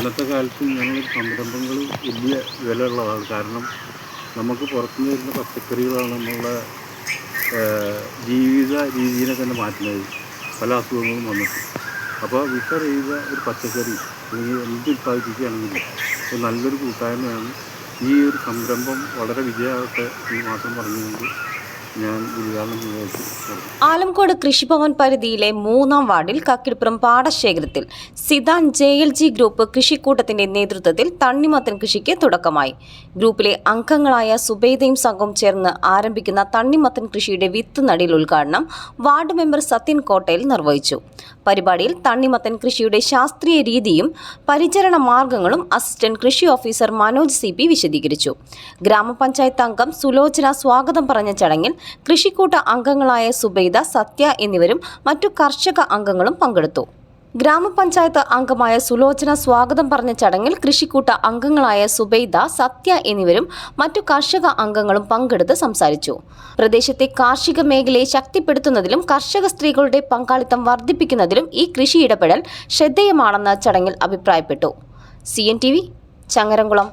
ഇന്നത്തെ കാലത്ത് ഞങ്ങളൊരു സംരംഭങ്ങൾ വലിയ വിലയുള്ളതാണ്. കാരണം നമുക്ക് പുറത്തുനിന്ന് വരുന്ന പച്ചക്കറികളാണ് നമ്മളുടെ ജീവിത രീതിയെ തന്നെ മാറ്റുന്നത്. പല അസുഖങ്ങളും വന്നിട്ട്. അപ്പോൾ വിഷ ചെയ്ത ഒരു പച്ചക്കറി അല്ലെങ്കിൽ എന്ത് ഉൽപ്പാദിപ്പിക്കുകയാണെങ്കിലും ഒരു നല്ലൊരു കൂട്ടായ്മയാണ്. ഈ ഒരു സംരംഭം വളരെ വിജയമാകട്ടെ എന്ന് മാത്രം പറഞ്ഞുകൊണ്ട് ഞാൻ ഉദ്ഘാടനം ചെയ്തു. ആലംകോട് കൃഷിഭവൻ പരിധിയിലെ 3-ാം വാർഡിൽ കക്കിടിപ്പുറം പാടശേഖരത്തിൽ സിദാൻ JLG ഗ്രൂപ്പ് കൃഷിക്കൂട്ടത്തിന്റെ നേതൃത്വത്തിൽ തണ്ണിമത്തൻ കൃഷിക്ക് തുടക്കമായി. ഗ്രൂപ്പിലെ അംഗങ്ങളായ സുബൈദയും സംഘവും ചേർന്ന് ആരംഭിക്കുന്ന തണ്ണിമത്തൻ കൃഷിയുടെ വിത്ത് നടീൽ ഉദ്ഘാടനം വാർഡ് മെമ്പർ സത്യൻ കോട്ടയിൽ നിർവഹിച്ചു. പരിപാടിയിൽ തണ്ണിമത്തൻ കൃഷിയുടെ ശാസ്ത്രീയ രീതിയും പരിചരണ മാർഗങ്ങളും അസിസ്റ്റന്റ് കൃഷി ഓഫീസർ മനോജ് CP വിശദീകരിച്ചു. ഗ്രാമപഞ്ചായത്ത് അംഗം സുലോചന സ്വാഗതം പറഞ്ഞ ചടങ്ങിൽ കൃഷിക്കൂട്ട അംഗങ്ങളായ സുബൈദ, സത്യ എന്നിവരും മറ്റു കർഷക അംഗങ്ങളും പങ്കെടുത്തു. ഗ്രാമപഞ്ചായത്ത് അംഗമായ സുലോചന സ്വാഗതം പറഞ്ഞ ചടങ്ങിൽ കൃഷിക്കൂട്ട അംഗങ്ങളായ സുബൈദ, സത്യ എന്നിവരും മറ്റു കർഷക അംഗങ്ങളും പങ്കെടുത്ത് സംസാരിച്ചു. പ്രദേശത്തെ കാർഷിക മേഖലയെ ശക്തിപ്പെടുത്തുന്നതിലും കർഷക സ്ത്രീകളുടെ പങ്കാളിത്തം വർദ്ധിപ്പിക്കുന്നതിലും ഈ കൃഷി ഇടപെടൽ ശ്രദ്ധേയമാണെന്ന് ചടങ്ങിൽ അഭിപ്രായപ്പെട്ടു. CNTV ചങ്ങരംകുളം.